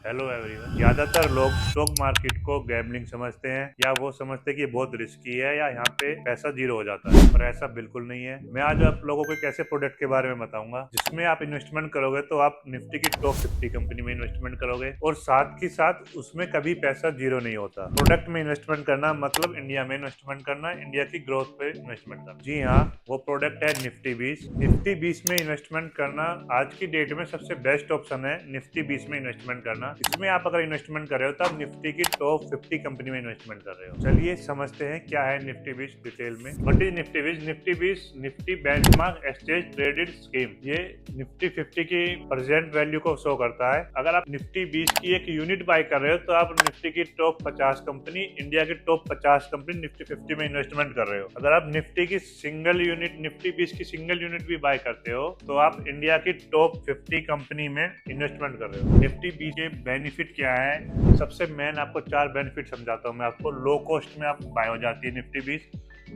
Hello everyone. ज्यादातर लोग stock market को गैम्बलिंग समझते हैं या वो समझते हैं कि ये बहुत रिस्की है या यहाँ पे पैसा जीरो हो जाता है, पर ऐसा बिल्कुल नहीं है। मैं आज आप लोगों को एक ऐसे प्रोडक्ट के बारे में बताऊंगा जिसमें आप इन्वेस्टमेंट करोगे तो आप निफ्टी की टॉप 50 कंपनी में इन्वेस्टमेंट करोगे और साथ ही साथ उसमें कभी पैसा जीरो नहीं होता। प्रोडक्ट में इन्वेस्टमेंट करना मतलब इंडिया में इन्वेस्टमेंट करना, इंडिया की ग्रोथ पे इन्वेस्टमेंट करना। जी हाँ, वो प्रोडक्ट है निफ्टी 20। निफ्टी 20 में इन्वेस्टमेंट करना आज की डेट में सबसे बेस्ट ऑप्शन है। निफ्टी 20 में इन्वेस्टमेंट करना, इसमें आप अगर इन्वेस्टमेंट कर रहे हो तो आप निफ्टी की टॉप 50 कंपनी में इन्वेस्टमेंट कर रहे हो। चलिए समझते हैं क्या है निफ्टी 20 डिटेल में। What is Nifty 20? Nifty 20 Nifty benchmark exchange traded scheme. ये निफ्टी 50 की प्रेजेंट वैल्यू को शो करता है। अगर आप निफ्टी 20 की एक यूनिट बाय कर रहे हो तो आप निफ्टी की टॉप 50 कंपनी, इंडिया की टॉप 50 कंपनी निफ्टी 50 में इन्वेस्टमेंट कर रहे हो। अगर आप निफ्टी की सिंगल यूनिट, निफ्टी 20 की सिंगल यूनिट भी बाय करते हो तो आप इंडिया की टॉप 50 कंपनी में इन्वेस्टमेंट कर रहे हो। निफ्टी 20 के बेनिफिट क्या है? सबसे मेन आपको 4 बेनिफिट समझाता हूँ मैं आपको। लो कॉस्ट में आप बाय हो जाती है निफ्टी 20,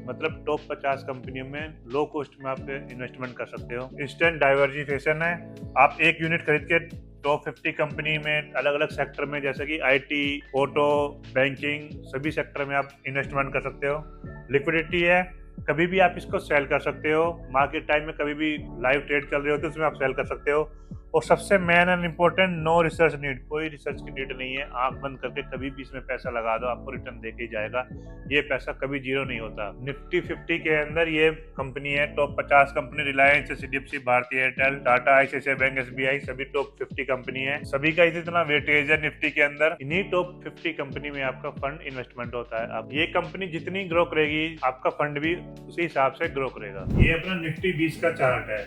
मतलब टॉप 50 कंपनियों में लो कॉस्ट में आप इन्वेस्टमेंट कर सकते हो। इंस्टेंट डाइवर्सिफिकेशन है। आप एक यूनिट खरीद के टॉप 50 कंपनी में अलग अलग सेक्टर में, जैसे कि आईटी, ऑटो, बैंकिंग, सभी सेक्टर में आप इन्वेस्टमेंट कर सकते हो। लिक्विडिटी है, कभी भी आप इसको सेल कर सकते हो। मार्केट टाइम में कभी भी लाइव ट्रेड चल रहे हो तो उसमें आप सेल कर सकते हो। और सबसे main and important, no research need. कोई रिसर्च की नीड नहीं है। आंख बंद करके कभी भी इसमें पैसा लगा दो, आपको रिटर्न देके ही जाएगा। ये पैसा कभी जीरो नहीं होता। निफ्टी 50 के अंदर ये कंपनी है टॉप 50 कंपनी। रिलायंस, एचडीएफसी, भारतीय Airtel, Tata, ICICI bank, SBI, सभी टॉप 50 कंपनी है। सभी का इतना वेटेज है निफ्टी के अंदर। इन्हीं टॉप 50 कंपनी में आपका फंड इन्वेस्टमेंट होता है। अब ये कंपनी जितनी ग्रो करेगी आपका फंड भी उसी हिसाब से ग्रो करेगा। ये अपना निफ्टी 20 का चार्ट है।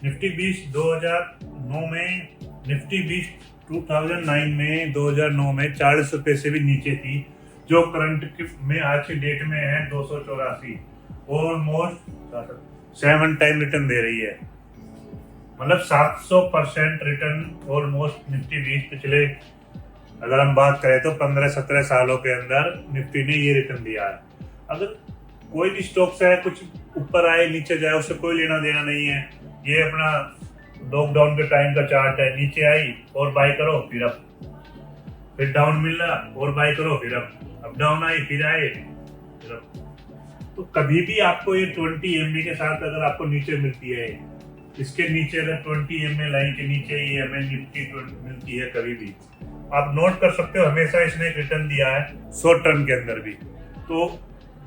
निफ्टी 20 2009 में, निफ्टी 20 2009 में, 2009 में 40 रुपए से भी नीचे थी, जो करंट में आज की डेट में है 284। ऑलमोस्ट 7 टाइम रिटर्न दे रही है, मतलब 700% रिटर्न ऑलमोस्ट निफ्टी 20 पिछले, अगर हम बात करें तो 15-17 सालों के अंदर निफ्टी ने ये रिटर्न दिया है। अगर कोई भी स्टॉक से है, कुछ ऊपर आए नीचे जाए, उससे कोई लेना देना नहीं है। ये अपना लॉकडाउन के टाइम का चार्ट है। नीचे आई और बाय करो, फिर अप, फिर डाउन मिला और बाय करो, फिर अप डाउन आई, फिर आए, फिर अप। तो कभी भी आपको ये 20 MA के साथ अगर आपको नीचे मिलती है, इसके नीचे अगर 20 MA लाइन के नीचे ये हमें निफ्टी मिलती है, कभी भी आप नोट कर सकते हो, हमेशा इसने एक रिटर्न दिया है शॉर्ट टर्म के अंदर भी। तो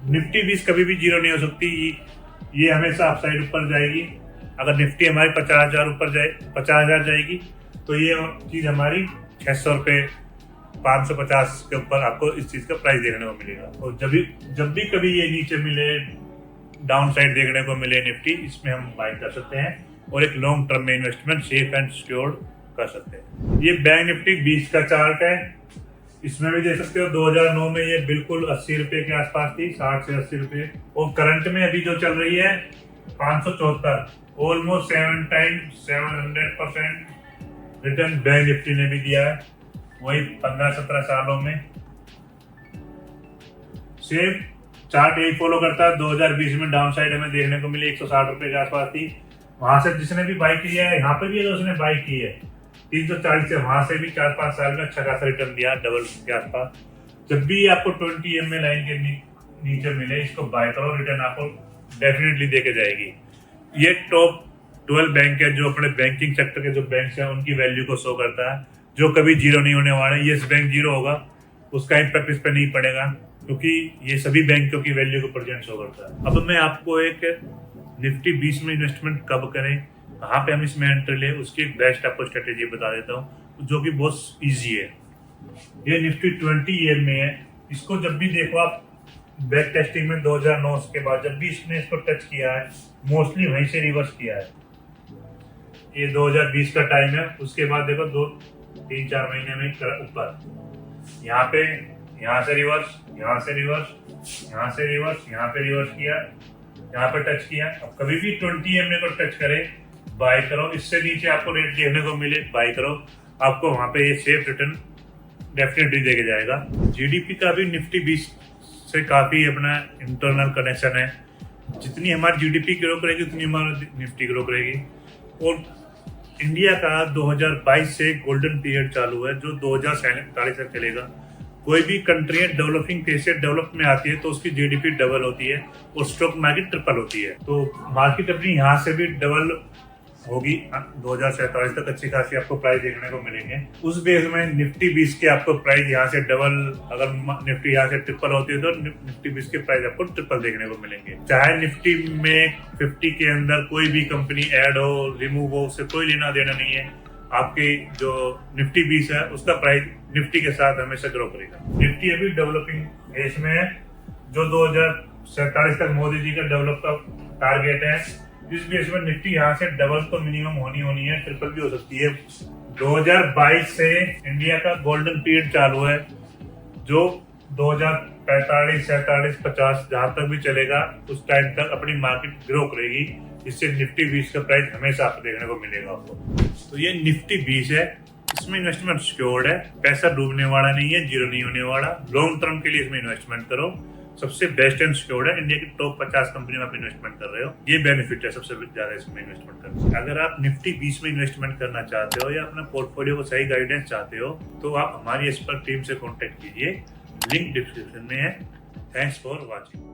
निफ्टी 20 कभी भी जीरो नहीं हो सकती। ये हमेशा अपसाइड ऊपर जाएगी। अगर निफ्टी हमारी 50,000 ऊपर जाए, 50,000 जाएगी तो ये चीज हमारी 600 रुपए, 550 के ऊपर आपको इस चीज का प्राइस देखने को मिलेगा। और जब भी कभी ये नीचे मिले, डाउन साइड देखने को मिले निफ्टी, इसमें हम बाय कर सकते हैं और एक लॉन्ग टर्म में इन्वेस्टमेंट सेफ एंड सिक्योर्ड कर सकते हैं। ये बैंक निफ्टी 20 का चार्ट है। इसमें भी देख सकते हो 2009 में ये बिल्कुल 80 रुपए के आसपास थी, 60 से 80 रुपए। और करंट में अभी जो चल रही है 574, almost 7 times 700% return bank Nifty ने भी दिया है, वही 15-17 सालों में। सेम चार्ट यही फॉलो करता है। 2020 में डाउन साइड हमें देखने को मिली 160 रुपए के आसपास थी। वहां से जिसने भी बाई किया है, यहाँ पे भी उसने बाई की है 340 से, वहां से भी 4-5 साल में अच्छा खासा रिटर्न दिया, डबल के आसपास। जब भी आपको 20 MA लाइन के नीचे मिले, इसको बाय करो, रिटर्न आपको डेफिनेटली देके जाएगी। ये टॉप 12 बैंक है जो अपने बैंकिंग सेक्टर के जो बैंक है उनकी वैल्यू को शो करता है, जो कभी जीरो नहीं होने वाला। येस बैंक जीरो होगा, उसका इम्पैक्ट इस पर नहीं पड़ेगा, क्योंकि ये सभी बैंकों की वैल्यू को प्रेजेंट शो करता है। अब मैं आपको एक निफ्टी 20 में इन्वेस्टमेंट कब करें, कहाँ पे हम इसमें एंट्री ले, उसकी एक बेस्ट आपको स्ट्रेटेजी बता देता हूँ, जो कि बहुत इजी है। ये निफ्टी 20 में है। इसको जब भी देखो आप, बैक टेस्टिंग में 2009 के बाद जब भी इसने इसको टच किया है, मोस्टली वहीं से रिवर्स किया है। ये 2020 का टाइम है। उसके बाद देखो 2-3-4 महीने में ऊपर, यहाँ पे, यहाँ से रिवर्स, यहाँ से रिवर्स, यहाँ से रिवर्स, यहाँ पे रिवर्स किया, यहाँ पे टच किया। अब कभी भी 20 MA को टच करे, बाय करो। इससे नीचे आपको रेट देखने को मिले, बाय करो, आपको वहां पे ये सेफ रिटर्न डेफिनेटली देके जाएगा। जीडीपी का भी निफ्टी 20 से काफी अपना इंटरनल कनेक्शन है। जितनी हमारी जीडीपी ग्रो करेगी उतनी हमारी निफ्टी ग्रो करेगी। और इंडिया का 2022 से गोल्डन पीरियड चालू है जो 2047 तक चलेगा। कोई भी कंट्री डेवलपिंग फेज से डेवलप में आती है तो उसकी जीडीपी डबल होती है और स्टॉक मार्केट ट्रिपल होती है। तो मार्केट अपनी यहाँ से भी डबल होगी 2047 तक। अच्छी खासी आपको प्राइस देखने को मिलेंगे। उस बेस में निफ्टी 20 के आपको प्राइस यहाँ से डबल, अगर निफ्टी यहाँ से ट्रिपल होती है तो निफ्टी 20 के प्राइस आपको ट्रिपल देखने को मिलेंगे। चाहे निफ्टी में 50 के अंदर कोई भी कंपनी ऐड हो, रिमूव हो, उससे कोई लेना देना नहीं है। आपकी जो निफ्टी 20 है उसका प्राइस निफ्टी के साथ हमेशा ग्रो करेगा। निफ्टी अभी डेवलपिंग फेज में है जो 2047 तक मोदी जी का डेवलप का टारगेट है। इस बेस में निफ्टी यहाँ से डबल तो मिनिमम होनी है, ट्रिपल भी हो सकती है। 2022 से इंडिया का गोल्डन पीरियड चालू है जो 2045, 47, 50 जहां तक भी चलेगा उस टाइम तक अपनी मार्केट ग्रो करेगी। इससे निफ्टी 20 का प्राइस हमेशा आपको देखने को मिलेगा आपको। तो ये निफ्टी 20 है, इसमें इन्वेस्टमेंट सिक्योर्ड है, पैसा डूबने वाला नहीं है, जीरो नहीं होने वाला। लॉन्ग टर्म के लिए इसमें इन्वेस्टमेंट करो, सबसे बेस्ट एंड सिक्योर्ड है। इंडिया की टॉप 50 कंपनी में आप इन्वेस्टमेंट कर रहे हो, ये बेनिफिट है सबसे ज्यादा इसमें इन्वेस्टमेंट करना। अगर आप निफ्टी 20 में इन्वेस्टमेंट करना चाहते हो या अपना पोर्टफोलियो को सही गाइडेंस चाहते हो तो आप हमारी एक्सपर्ट टीम से कॉन्टेक्ट कीजिए, लिंक डिस्क्रिप्शन में है। Thanks for watching.